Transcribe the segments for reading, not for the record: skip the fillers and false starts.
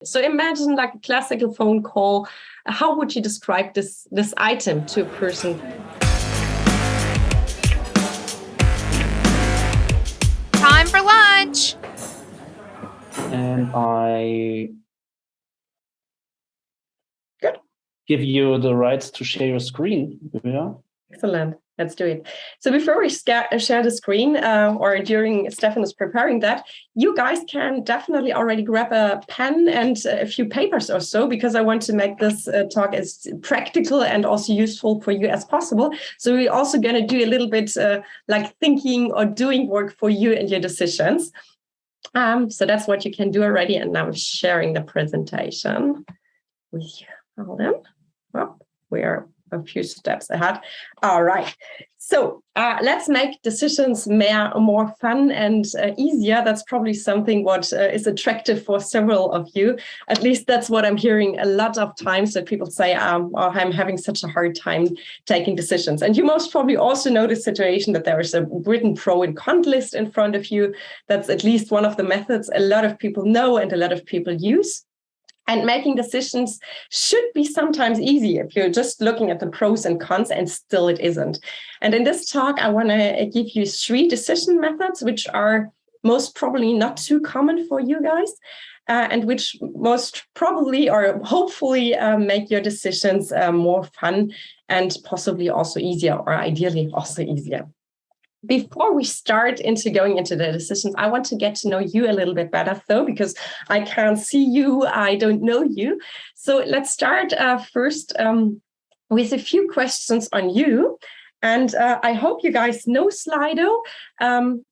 So imagine like a classical phone call. How would you describe this item to a person? Time for lunch. And I Good. give you the rights to share your screen. Yeah. Excellent. Let's do it. So before we share the screen, or during Stefan is preparing that, you guys can definitely already grab a pen and a few papers or so, because I want to make this talk as practical and also useful for you as possible. So we're also going to do a little bit like thinking or doing work for you and your decisions. So that's what you can do already. And now I'm sharing the presentation with you. Hold on. Well, we are a few steps ahead. All right. So let's make decisions more fun and easier. That's probably something what is attractive for several of you. At least that's what I'm hearing a lot of times, that people say, oh, I'm having such a hard time taking decisions. And you most probably also know the situation that there is a written pro and con list in front of you. That's at least one of the methods a lot of people know and a lot of people use. And making decisions should be sometimes easy if you're just looking at the pros and cons, and still it isn't. And in this talk, I want to give you 3 decision methods, which are most probably not too common for you guys, and which most probably or hopefully make your decisions more fun and possibly also easier, or ideally also easier. Before we start going into the decisions, I want to get to know you a little bit better, though, because I can't see you, I don't know you. So let's start first with a few questions on you. And I hope you guys know Slido.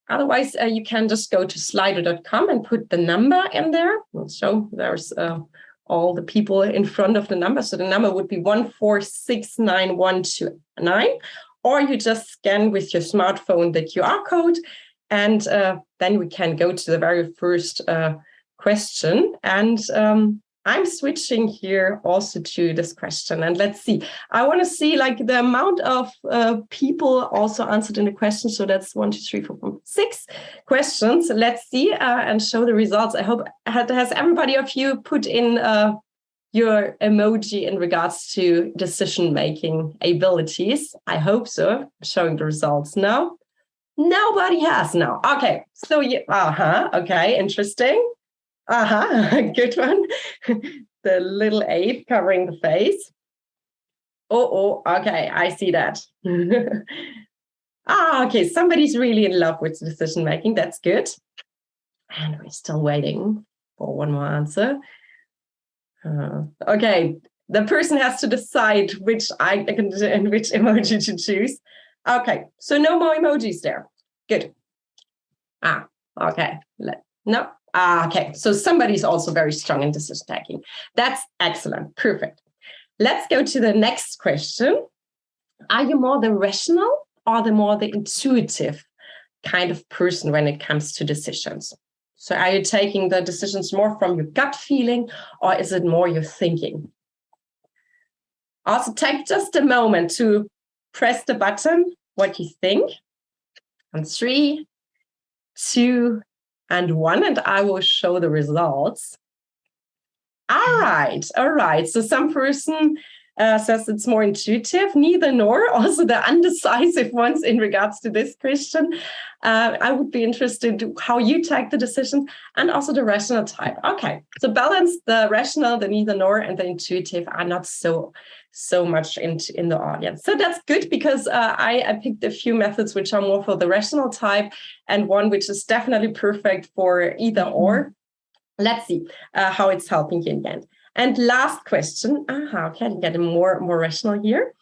Otherwise, you can just go to slido.com and put the number in there. So there's all the people in front of the number. So the number would be 1469129. Or you just scan with your smartphone the QR code, and then we can go to the very first question. And I'm switching here also to this question. And let's see. I want to see like the amount of people also answered in the question. So that's 1, 2, 3, 4, 5, 6 questions. Let's see and show the results. I hope has everybody of you put in your emoji in regards to decision-making abilities. I hope so. Showing the results now. Nobody has now. Okay, so okay, interesting. Good one. The little ape covering the face. Okay, I see that. Okay, somebody's really in love with decision-making. That's good. And we're still waiting for one more answer. Okay, the person has to decide which emoji to choose. Okay, so no more emojis there. Good. Okay. No. Okay, so somebody's also very strong in decision taking. That's excellent. Perfect. Let's go to the next question. Are you more the rational or the intuitive kind of person when it comes to decisions? So are you taking the decisions more from your gut feeling, or is it more your thinking? Also, take just a moment to press the button, what you think. And 3, 2, and 1, and I will show the results. All right. So some person says it's more intuitive, neither nor, also the undecisive ones in regards to this question. I would be interested in how you take the decision, and also the rational type. Okay, so balance, the rational, the neither nor, and the intuitive are not so much in the audience. So that's good, because I picked a few methods which are more for the rational type, and one which is definitely perfect for either or. Let's see how it's helping you in the end. And last question. Okay, I can get more rational here.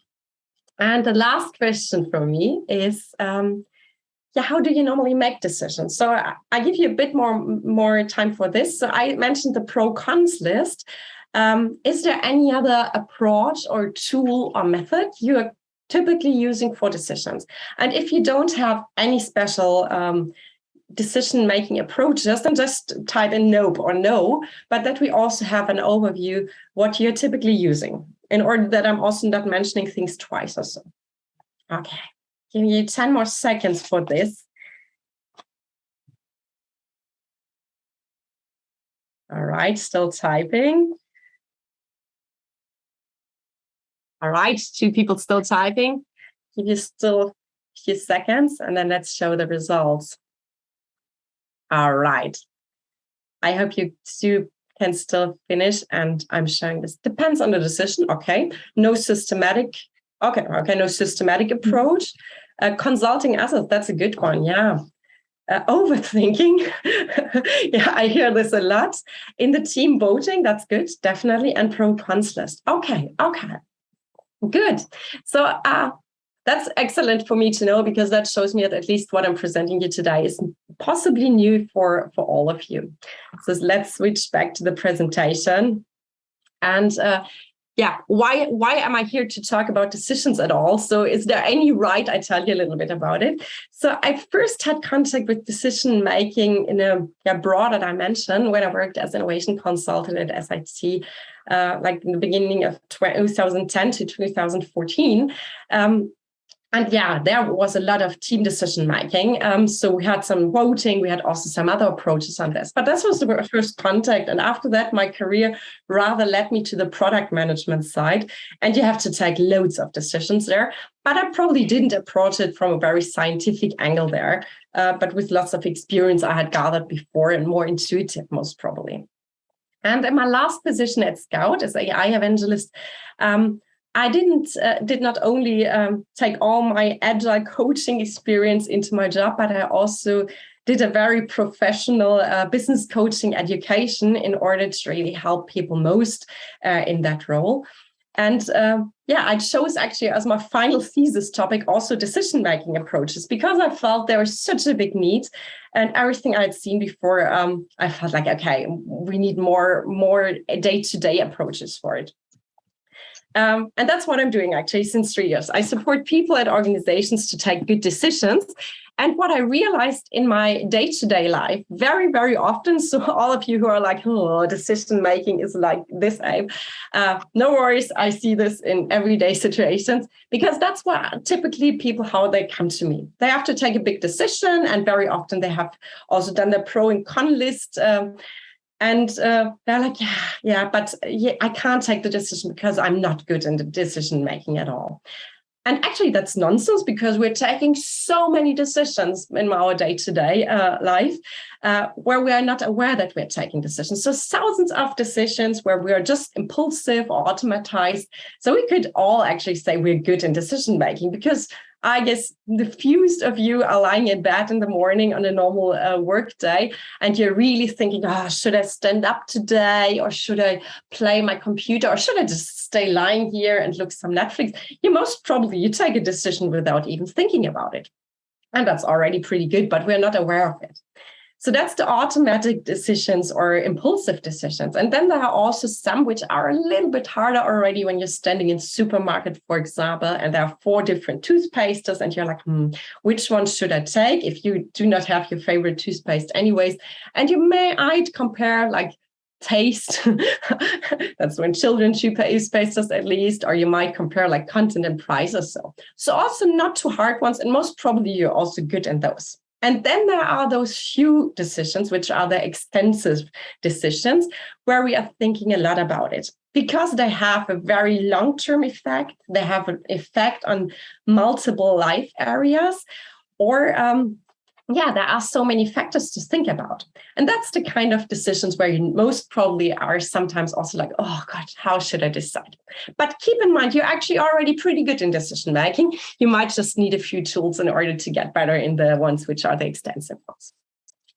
And the last question for me is, how do you normally make decisions? So I give you a bit more time for this. So I mentioned the pro-cons list. Is there any other approach or tool or method you are typically using for decisions? And if you don't have any special decision-making approaches, then just type in nope or no, but that we also have an overview what you're typically using, in order that I'm also not mentioning things twice or so. Okay, give you 10 more seconds for this. All right, still typing. All right, 2 people still typing. Give you still a few seconds, and then let's show the results. All right. I hope you 2 can still finish, and I'm showing this. Depends on the decision. Okay, no systematic. Okay, no systematic approach. Consulting others, that's a good one. Yeah. Overthinking. Yeah, I hear this a lot. In the team voting, that's good, definitely. And pro-cons list. Okay. Good. So that's excellent for me to know, because that shows me that at least what I'm presenting you today is possibly new for all of you. So let's switch back to the presentation. And why am I here to talk about decisions at all? So is there any right I tell you a little bit about it? So I first had contact with decision making in a broader dimension when I worked as innovation consultant at SIT, like in the beginning of 2010 to 2014. And yeah, there was a lot of team decision making. So we had some voting, we had also some other approaches on this. But this was the first contact. And after that, my career rather led me to the product management side. And you have to take loads of decisions there. But I probably didn't approach it from a very scientific angle there, but with lots of experience I had gathered before and more intuitive, most probably. And in my last position at Scout as AI evangelist, I did not only take all my agile coaching experience into my job, but I also did a very professional business coaching education in order to really help people most in that role. And I chose actually as my final thesis topic also decision-making approaches, because I felt there was such a big need, and everything I'd seen before, I felt like, okay, we need more day-to-day approaches for it. And that's what I'm doing actually since 3 years. I support people at organizations to take good decisions. And what I realized in my day-to-day life very, very often, so all of you who are like, oh, decision making is like this, Abe, no worries. I see this in everyday situations, because that's what typically people, how they come to me. They have to take a big decision, and very often they have also done their pro and con list. And they're like, but I can't take the decision because I'm not good in the decision making at all. And actually, that's nonsense, because we're taking so many decisions in our day-to-day life where we are not aware that we're taking decisions. So thousands of decisions where we are just impulsive or automatized. So we could all actually say we're good in decision making, because I guess the fewest of you are lying in bed in the morning on a normal work day, and you're really thinking, should I stand up today, or should I play my computer, or should I just stay lying here and look some Netflix? You take a decision without even thinking about it. And that's already pretty good, but we're not aware of it. So that's the automatic decisions or impulsive decisions. And then there are also some which are a little bit harder already when you're standing in supermarket, for example, and there are 4 different toothpastes, and you're like, which one should I take if you do not have your favorite toothpaste anyways? And you might compare like taste. That's when children choose pastes at least, or you might compare like content and price or so. So also not too hard ones, and most probably you're also good in those. And then there are those few decisions, which are the extensive decisions, where we are thinking a lot about it, because they have a very long-term effect. They have an effect on multiple life areas, or there are so many factors to think about. And that's the kind of decisions where you most probably are sometimes also like, oh God, how should I decide? But keep in mind, you're actually already pretty good in decision making. You might just need a few tools in order to get better in the ones which are the extensive ones.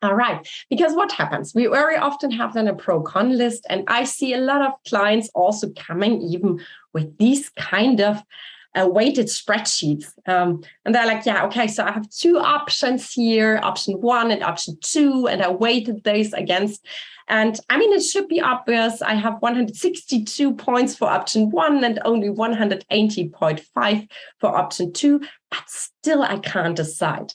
All right, because what happens? We very often have then a pro-con list, and I see a lot of clients also coming even with these kind of weighted spreadsheets. And they're like, so I have 2 options here, option 1 and option 2, and I weighted these against. And I mean, it should be obvious. I have 162 points for option 1 and only 180.5 for option 2, but still I can't decide.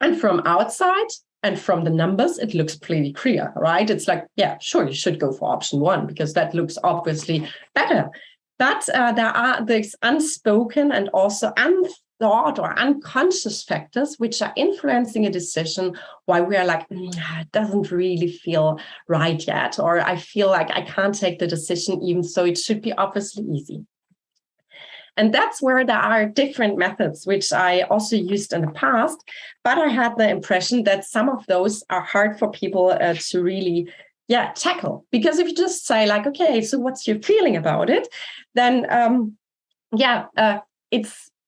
And from outside and from the numbers, it looks pretty clear, right? It's like, sure, you should go for option 1 because that looks obviously better. But there are these unspoken and also thought or unconscious factors which are influencing a decision, why we are like, it doesn't really feel right yet, or I feel like I can't take the decision even so it should be obviously easy. And that's where there are different methods, which I also used in the past, but I had the impression that some of those are hard for people to really tackle. Because if you just say like, okay, so what's your feeling about it? Then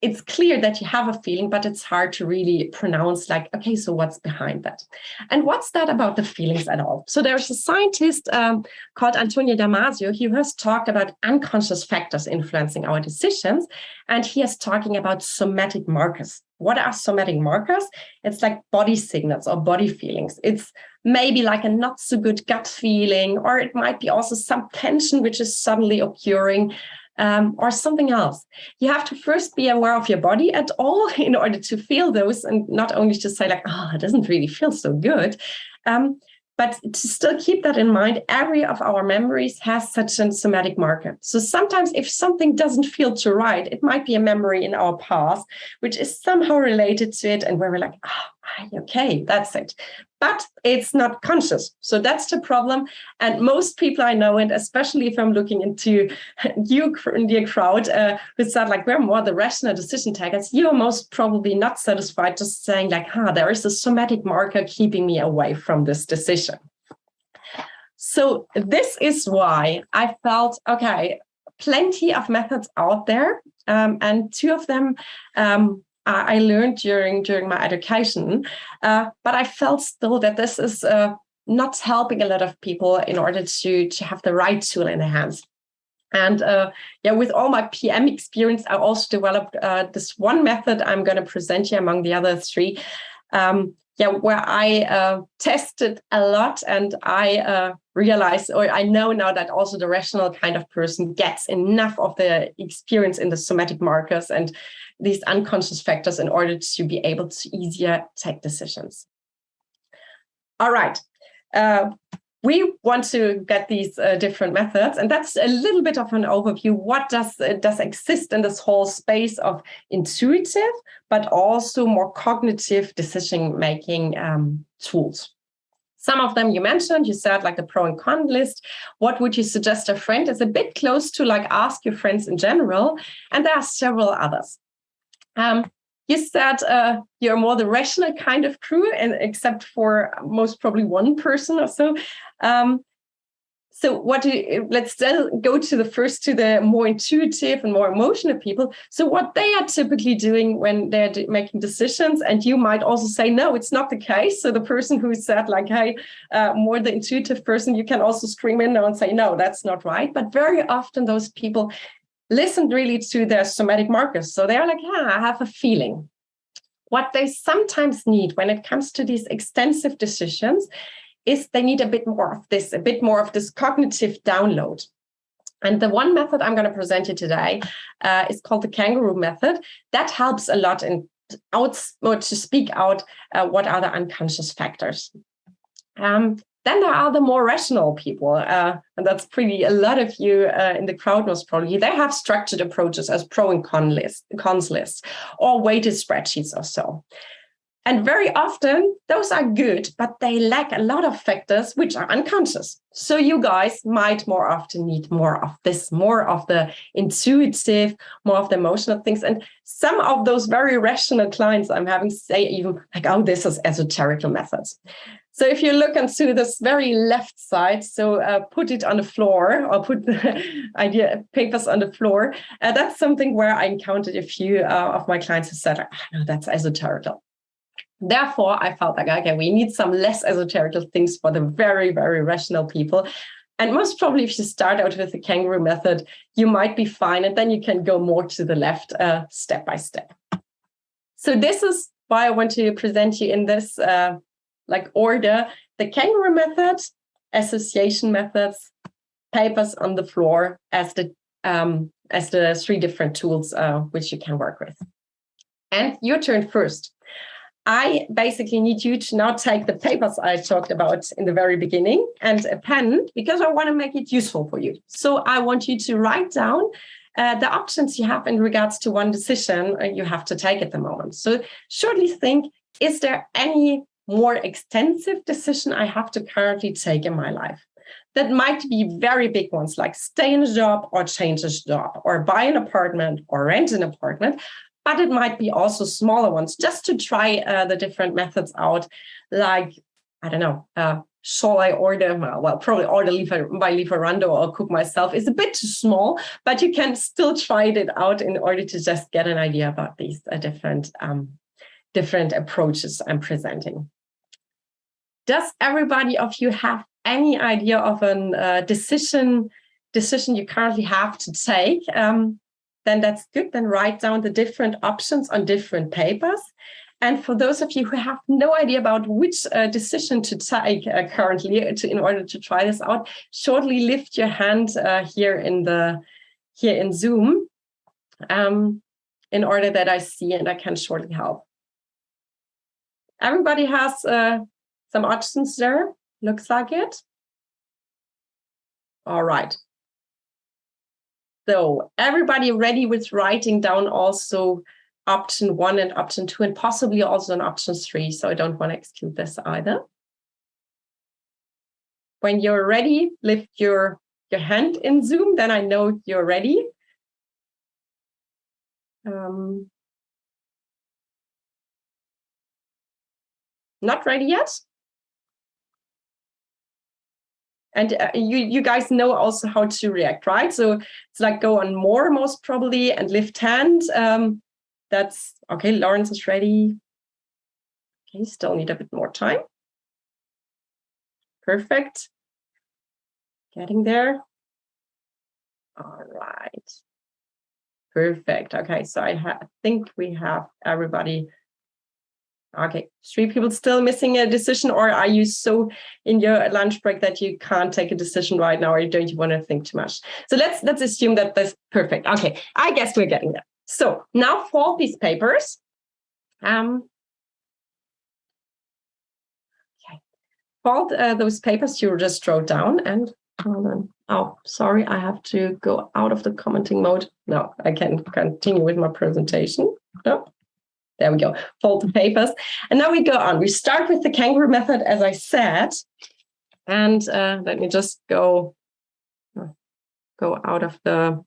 it's clear that you have a feeling, but it's hard to really pronounce like, okay, so what's behind that? And what's that about the feelings at all? So there's a scientist called Antonio Damasio. He has talked about unconscious factors influencing our decisions. And he is talking about somatic markers. What are somatic markers? It's like body signals or body feelings. It's maybe like a not so good gut feeling, or it might be also some tension which is suddenly occurring. Or something else. You have to first be aware of your body at all in order to feel those, and not only to say like, it doesn't really feel so good, but to still keep that in mind. Every of our memories has such a somatic marker. So sometimes if something doesn't feel too right, it might be a memory in our past, which is somehow related to it, and where we're like, okay, that's it. But it's not conscious. So that's the problem. And most people I know, and especially if I'm looking into your crowd, who said like, we're more the rational decision takers, you're most probably not satisfied just saying like, there is a somatic marker keeping me away from this decision. So this is why I felt, okay, plenty of methods out there. And two of them I learned during my education, but I felt still that this is not helping a lot of people in order to have the right tool in their hands. And with all my PM experience, I also developed this one method I'm going to present you among the other three, where I tested a lot, and I realized, or I know now that also the rational kind of person gets enough of the experience in the somatic markers and these unconscious factors in order to be able to easier take decisions. All right. We want to get these different methods, and that's a little bit of an overview. What does exist in this whole space of intuitive, but also more cognitive decision-making tools? Some of them you mentioned, you said like the pro and con list. What would you suggest a friend? It's a bit close to like ask your friends in general, and there are several others. You said you're more the rational kind of crew, and except for most probably one person or so. So let's then go to the more intuitive and more emotional people. So what they are typically doing when they're making decisions, and you might also say, no, it's not the case. So the person who said like, hey, more the intuitive person, you can also scream in now and say, no, that's not right. But very often those people listen really to their somatic markers. So they're like, I have a feeling. What they sometimes need when it comes to these extensive decisions is they need a bit more of this cognitive download. And the one method I'm going to present you today is called the Kangaroo Method. That helps a lot to speak out what are the unconscious factors. Then there are the more rational people, and that's a lot of you in the crowd most probably. They have structured approaches as pro and cons lists, or weighted spreadsheets or so. And very often those are good, but they lack a lot of factors which are unconscious. So you guys might more often need more of this, more of the intuitive, more of the emotional things. And some of those very rational clients I'm having say even like, this is esoterical methods. So if you look onto this very left side, so put it on the floor, or put the papers on the floor, that's something where I encountered a few of my clients who said, no, that's esoterical. Therefore, I felt like, okay, we need some less esoterical things for the very, very rational people. And most probably if you start out with the Kangaroo Method, you might be fine. And then you can go more to the left step by step. So this is why I want to present you in this order: the Kangaroo Method, association methods, papers on the floor as the three different tools which you can work with. And your turn first. I basically need you to now take the papers I talked about in the very beginning and a pen, because I want to make it useful for you. So I want you to write down the options you have in regards to one decision you have to take at the moment. So shortly think, is there any more extensive decision I have to currently take in my life? That might be very big ones, like stay in a job or change a job, or buy an apartment or rent an apartment. But it might be also smaller ones, just to try the different methods out. Like, I don't know, shall I order? Well, probably order by Lieferando or cook myself is a bit too small, but you can still try it out in order to just get an idea about these different approaches I'm presenting. Does everybody of you have any idea of a decision you currently have to take? Then that's good. Then write down the different options on different papers. And for those of you who have no idea about which decision to take currently in order to try this out, shortly lift your hand here in Zoom in order that I see and I can shortly help. Everybody has some options there. Looks like it. All right. So everybody ready with writing down also option 1 and option 2 and possibly also an option 3. So I don't want to exclude this either. When you're ready, lift your hand in Zoom, then I know you're ready. Not ready yet? And you guys know also how to react, right? So it's like go on more, most probably, and lift hand. That's okay. Lawrence is ready. Okay, still need a bit more time. Perfect. Getting there. All right. Perfect. Okay, so I think we have everybody. Okay, 3 people still missing a decision, or are you so in your lunch break that you can't take a decision right now, or don't you want to think too much? So let's assume that that's perfect. Okay, I guess we're getting there. So now fold these papers. Okay, fold those papers you just wrote down, and hold on. Oh, sorry, I have to go out of the commenting mode. No, I can continue with my presentation. No. There we go. Fold the papers. And now we go on. We start with the kangaroo method, as I said. And let me just go out of the...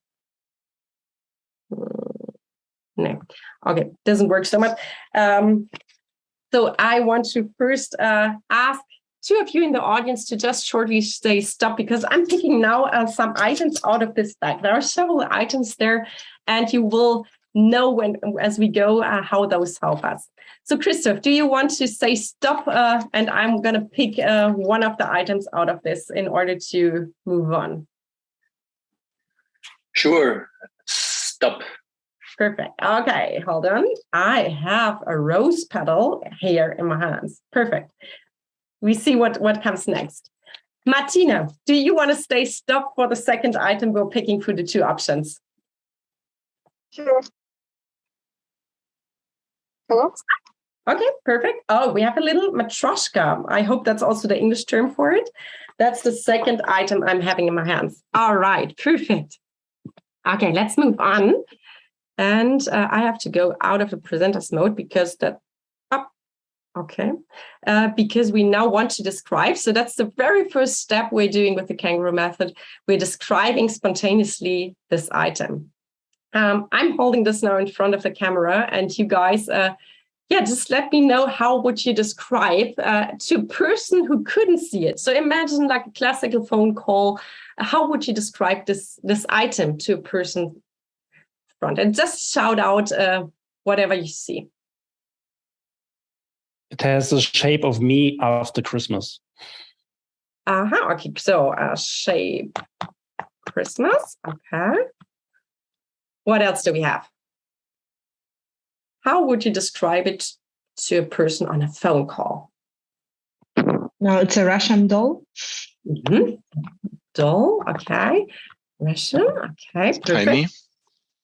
No. Okay, doesn't work so much. So I want to first ask 2 of you in the audience to just shortly say stop, because I'm picking now some items out of this bag. There are several items there, and you will know as we go how those help us. So Christoph, do you want to say stop? And I'm going to pick one of the items out of this in order to move on. Sure. Stop. Perfect. Okay, hold on. I have a rose petal here in my hands. Perfect. We see what comes next. Martina, do you want to say stop for the second item we're picking through the 2 options? Sure. Hello? Okay, perfect. Oh, we have a little matryoshka. I hope that's also the English term for it. That's the second item I'm having in my hands. All right, perfect. Okay, let's move on. And I have to go out of the presenter's mode because because we now want to describe. So that's the very first step we're doing with the kangaroo method. We're describing spontaneously this item. I'm holding this now in front of the camera, and you guys, just let me know how would you describe to a person who couldn't see it. So imagine like a classical phone call. How would you describe this item to a person front? And just shout out whatever you see. It has the shape of me after Christmas. Okay, so shape Christmas. Okay. What else do we have? How would you describe it to a person on a phone call? No, it's a Russian doll. Mm-hmm. Doll, okay. Russian, okay. Perfect. Tiny.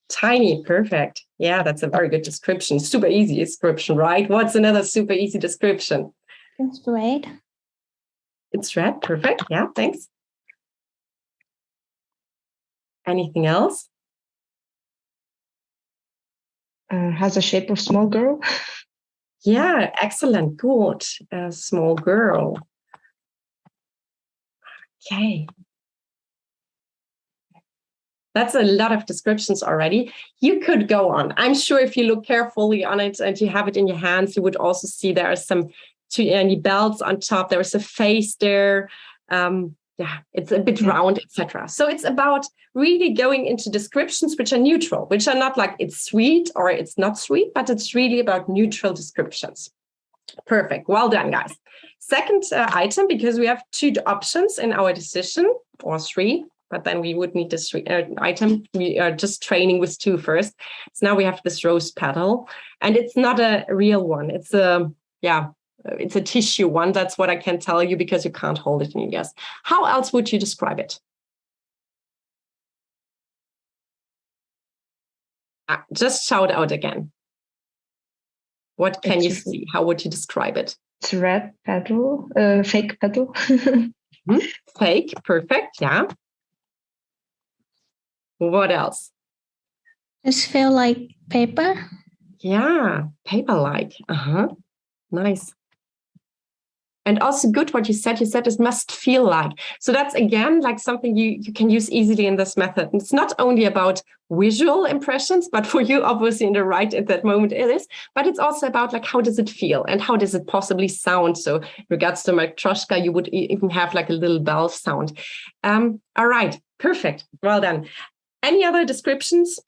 Tiny, perfect. Yeah, that's a very good description. Super easy description, right? What's another super easy description? It's red. It's red, perfect. Yeah, thanks. Anything else? Has a shape of small girl. Yeah, excellent. Good. A small girl. Okay. That's a lot of descriptions already. You could go on. I'm sure if you look carefully on it and you have it in your hands, you would also see there are some any belts on top. There is a face there. Yeah, it's a bit round, etc. So it's about really going into descriptions which are neutral, which are not like it's sweet or it's not sweet, but it's really about neutral descriptions. Perfect. Well done, guys. Second item, because we have 2 options in our decision, or 3, but then we would need this item. We are just training with 2 first. So now we have this rose petal, and it's not a real one. It's a tissue one. That's what I can tell you because you can't hold it in your guess. How else would you describe it? Just shout out again. What can you see? How would you describe it? It's a red petal, fake petal. Fake, perfect, yeah. What else? Just feel like paper. Yeah, paper-like. Nice. And also good what you said it must feel like. So that's again like something you can use easily in this method. And it's not only about visual impressions, but for you obviously in the right at that moment it is, but it's also about like how does it feel and how does it possibly sound. So in regards to matryoshka, you would even have like a little bell sound. All right, perfect. Well done. Any other descriptions?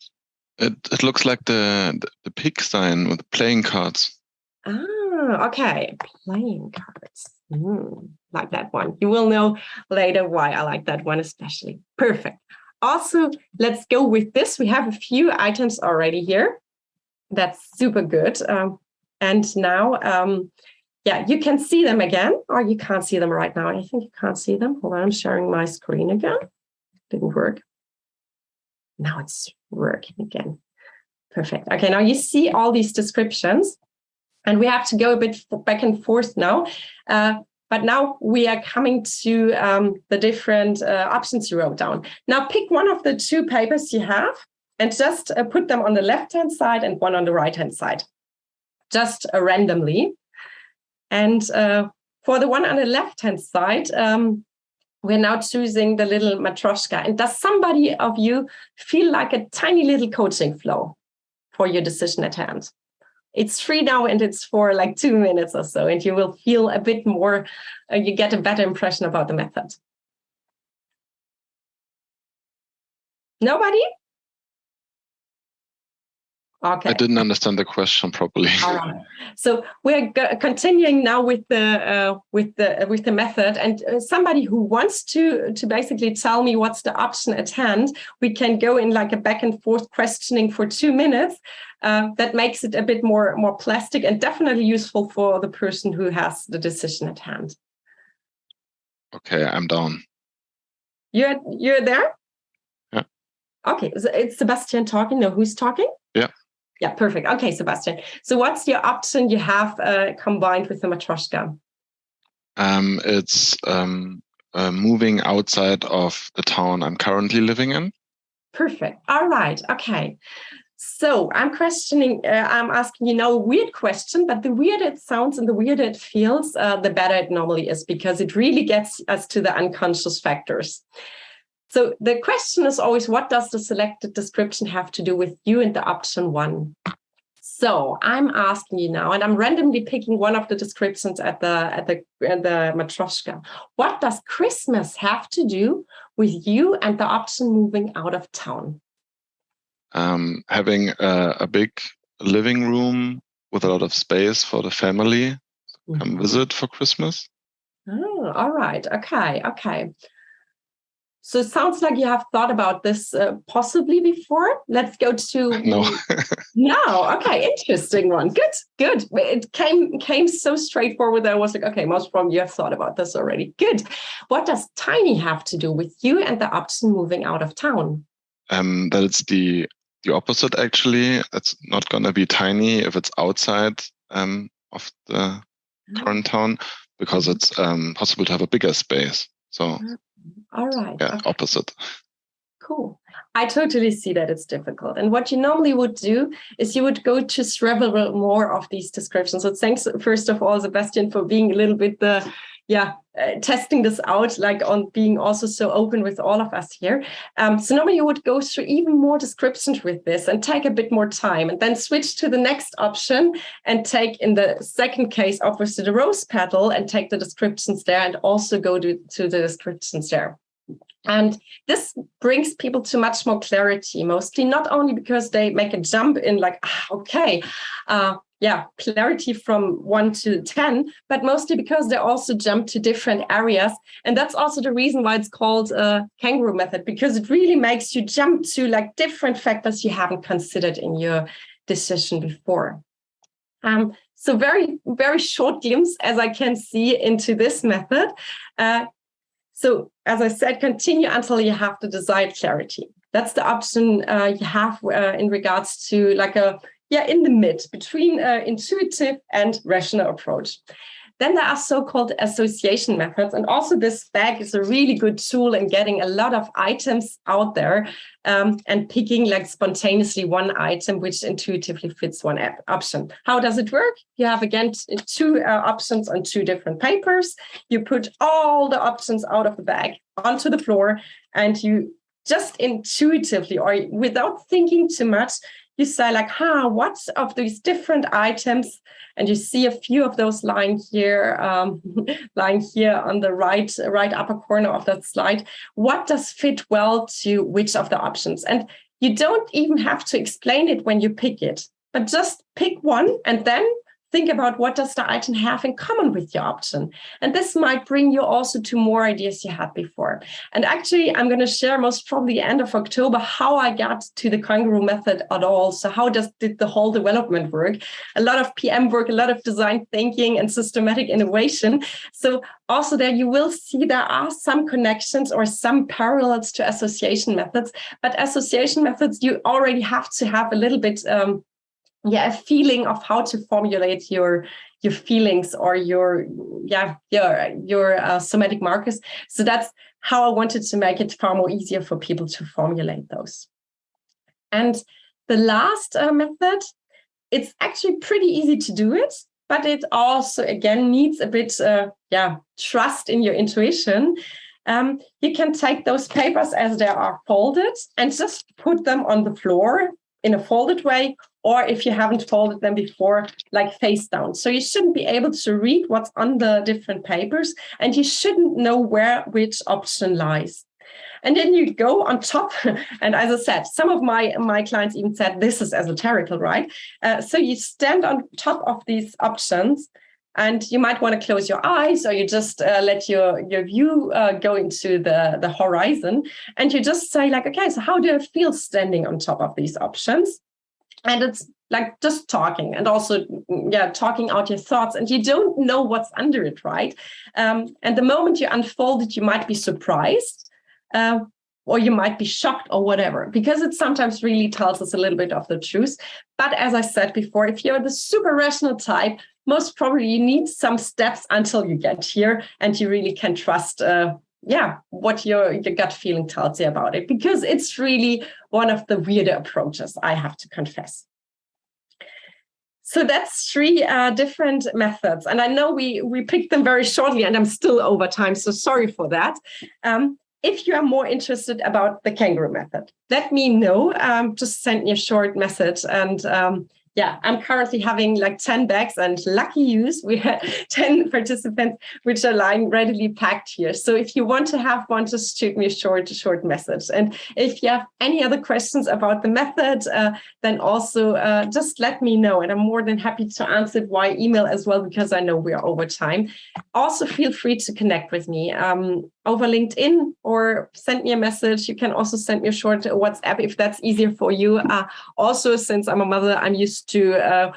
It looks like the pig sign with playing cards. Okay. Playing cards. Like that one. You will know later why I like that one especially. Perfect. Also, let's go with this. We have a few items already here. That's super good. And now, you can see them again, or you can't see them right now. I think you can't see them. Hold on, I'm sharing my screen again. Didn't work. Now it's working again. Perfect. Okay, now you see all these descriptions. And we have to go a bit back and forth now. But now we are coming to the different options you wrote down. Now pick one of the 2 papers you have and just put them on the left-hand side and one on the right-hand side, just randomly. And for the one on the left-hand side, we're now choosing the little matryoshka. And does somebody of you feel like a tiny little coaching flow for your decision at hand? It's free now and it's for like 2 minutes or so, and you will feel a bit more, you get a better impression about the method. Nobody? Okay. I didn't understand the question properly. All right. So we're continuing now with the method, and somebody who wants to basically tell me what's the option at hand, we can go in like a back and forth questioning for 2 minutes. That makes it a bit more plastic and definitely useful for the person who has the decision at hand. Okay, I'm down. You're there? Yeah. Okay, so it's Sebastian talking. No, who's talking? Yeah. Yeah, perfect. Okay, Sebastian. So what's your option you have combined with the matryoshka? It's moving outside of the town I'm currently living in. Perfect. All right. Okay. So I'm asking you now a weird question, but the weirder it sounds and the weirder it feels, the better it normally is, because it really gets us to the unconscious factors. So the question is always, what does the selected description have to do with you and the option 1? So I'm asking you now, and I'm randomly picking one of the descriptions at the matryoshka. What does Christmas have to do with you and the option moving out of town? Having a big living room with a lot of space for the family to come visit for Christmas. Oh, all right. Okay. So it sounds like you have thought about this possibly before. Let's go to... No. No, okay, interesting one. Good. It came so straightforward that I was like, okay, most probably you have thought about this already. Good. What does tiny have to do with you and the option moving out of town? That it's the opposite, actually. It's not going to be tiny if it's outside of the current town, because it's possible to have a bigger space. So, all right. yeah, okay. Opposite. Cool. I totally see that it's difficult. And what you normally would do is you would go to several more of these descriptions. So thanks, first of all, Sebastian, for being a little bit testing this out, like on being also so open with all of us here. So normally you would go through even more descriptions with this and take a bit more time and then switch to the next option and take, in the second case, obviously the rose petal and take the descriptions there and also go to the descriptions there. And this brings people to much more clarity, mostly not only because they make a jump in like, clarity from 1 to 10, but mostly because they also jump to different areas. And that's also the reason why it's called Kangaroo Method, because it really makes you jump to like different factors you haven't considered in your decision before. So very, very short glimpse, as I can see, into this method. So as I said, continue until you have the desired clarity. That's the option you have in regards to like in the mid between intuitive and rational approach. Then there are so-called association methods. And also this bag is a really good tool in getting a lot of items out there and picking like spontaneously one item which intuitively fits one option. How does it work? You have, again, two options on two different papers. You put all the options out of the bag onto the floor and you just intuitively or without thinking too much, you say like, what of these different items? And you see a few of those lying here on the right upper corner of that slide. What does fit well to which of the options? And you don't even have to explain it when you pick it, but just pick one and then think about what does the item have in common with your option. And this might bring you also to more ideas you had before. And actually, I'm going to share most probably end of October how I got to the Kangaroo Method at all. So how did the whole development work? A lot of PM work, a lot of design thinking and systematic innovation. So also there you will see there are some connections or some parallels to association methods. But association methods, you already have to have a little bit a feeling of how to formulate your feelings or your somatic markers. So that's how I wanted to make it far more easier for people to formulate those. And the last method, it's actually pretty easy to do it, but it also, again, needs a bit trust in your intuition. You can take those papers as they are folded and just put them on the floor in a folded way, or if you haven't folded them before, like face down. So you shouldn't be able to read what's on the different papers, and you shouldn't know where which option lies. And then you go on top, and as I said, some of my clients even said this is esoterical, right? So you stand on top of these options, and you might want to close your eyes, or you just let your view go into the horizon, and you just say like, okay, so how do I feel standing on top of these options? And it's like just talking and also, talking out your thoughts, and you don't know what's under it, right? And the moment you unfold it, you might be surprised, or you might be shocked or whatever, because it sometimes really tells us a little bit of the truth. But as I said before, if you're the super rational type, most probably you need some steps until you get here and you really can trust what your gut feeling tells you about it, because it's really one of the weirder approaches, I have to confess. So that's three different methods. And I know we picked them very shortly and I'm still over time, so sorry for that. If you are more interested about the Kangaroo Method, let me know. Just send me a short message. And I'm currently having like 10 bags, and lucky yous, we had 10 participants, which are lying readily packed here. So if you want to have one, just shoot me a short message. And if you have any other questions about the method, then also just let me know. And I'm more than happy to answer it via email as well, because I know we are over time. Also, feel free to connect with me over LinkedIn or send me a message. You can also send me a short WhatsApp if that's easier for you. Also, since I'm a mother, I'm used to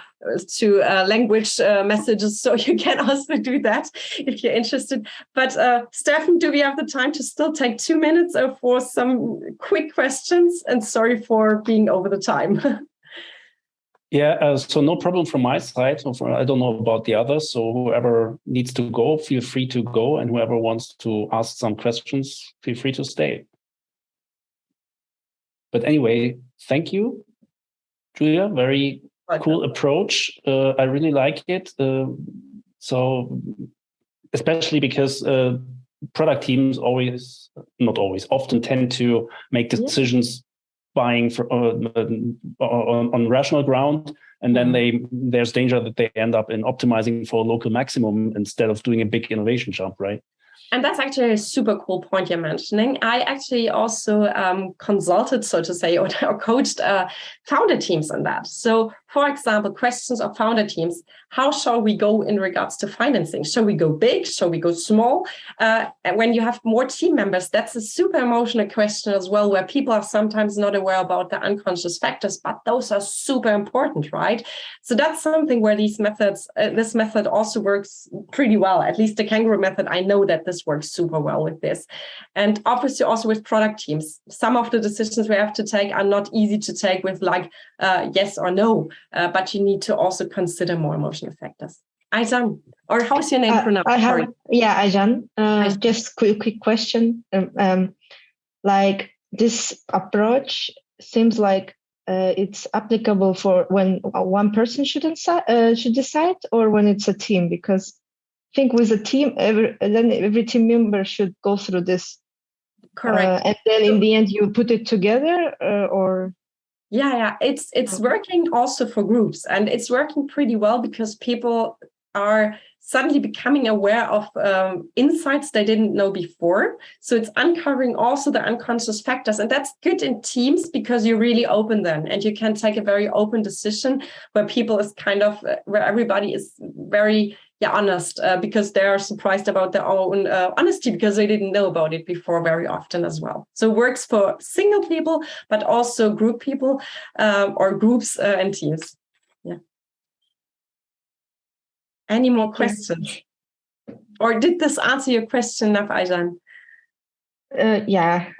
language messages, so you can also do that if you're interested. But Stefan, do we have the time to still take 2 minutes for some quick questions? And sorry for being over the time. So no problem from my side. I don't know about the others. So whoever needs to go, feel free to go. And whoever wants to ask some questions, feel free to stay. But anyway, thank you, Julia. Very cool approach. I really like it. So especially because product teams often tend to make decisions buying on rational ground, and then there's danger that they end up in optimizing for a local maximum instead of doing a big innovation jump, right? And that's actually a super cool point you're mentioning. I actually also consulted, so to say, or coached founder teams on that. So, for example, questions of founder teams: how shall we go in regards to financing? Shall we go big? Shall we go small? And when you have more team members, that's a super emotional question as well, where people are sometimes not aware about the unconscious factors, but those are super important, right? So that's something where this method also works pretty well. At least the Kangaroo method, I know that this works super well with this. And obviously also with product teams, some of the decisions we have to take are not easy to take with yes or no. But you need to also consider more emotional factors. Aijan, or how's your name pronounced? Aijan. Just quick question. Like this approach seems like it's applicable for when one person should decide, or when it's a team. Because I think with a team, every team member should go through this. Correct. And then in the end, you put it together, or. Yeah, it's working also for groups, and it's working pretty well because people are suddenly becoming aware of insights they didn't know before. So it's uncovering also the unconscious factors, and that's good in teams because you really open them and you can take a very open decision where where everybody is very honest because they are surprised about their own honesty because they didn't know about it before very often as well. So it works for single people, but also group people or groups and teams. Yeah. Any more questions? Or did this answer your question enough, Aijan? Yeah,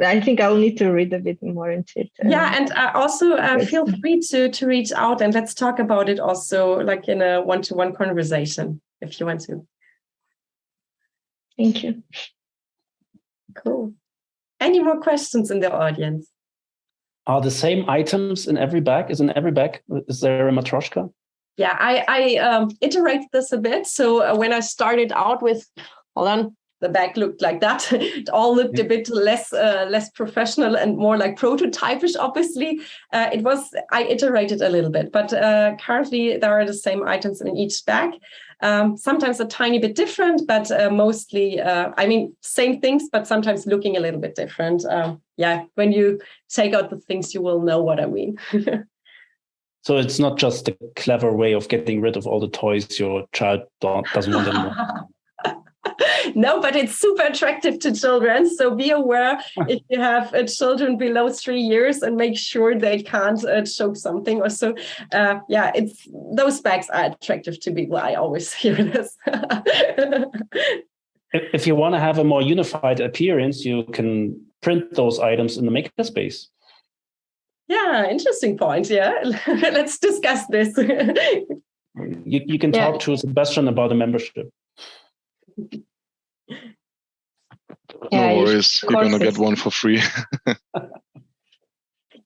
I think I'll need to read a bit more into it. And also feel free to reach out and let's talk about it also like in a one-to-one conversation if you want to. Thank you. Cool. Any more questions in the audience? Are the same items in every bag? Is there a matryoshka? Yeah, I iterated this a bit. So when I started out with, hold on, the bag looked like that. It all looked a bit less professional and more like prototypish, obviously. I iterated a little bit, but currently there are the same items in each bag. Sometimes a tiny bit different, but mostly, same things, but sometimes looking a little bit different. When you take out the things, you will know what I mean. So it's not just a clever way of getting rid of all the toys your child doesn't want anymore. No, but it's super attractive to children. So be aware if you have children below 3 years and make sure they can't choke something or so. It's those bags are attractive to people. I always hear this. If you want to have a more unified appearance, you can print those items in the makerspace. Yeah, interesting point. Yeah, let's discuss this. You can talk to Sebastian about a membership. No worries, you're going to get one for free.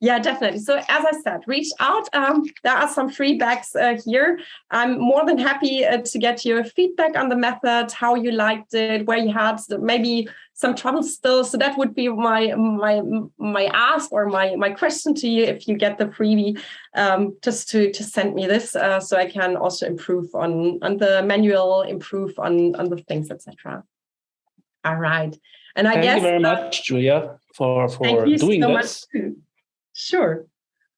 Yeah, definitely. So as I said, reach out. There are some free bags here. I'm more than happy to get your feedback on the method, how you liked it, where you had maybe some trouble still. So that would be my ask or my question to you if you get the freebie, just to send me this so I can also improve on the manual, improve on the things, etc. All right. And I guess thank you very much, Julia, for doing this. Sure.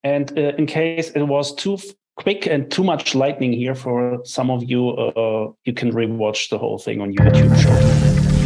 And in case it was too quick and too much lightning here for some of you, you can rewatch the whole thing on YouTube shortly.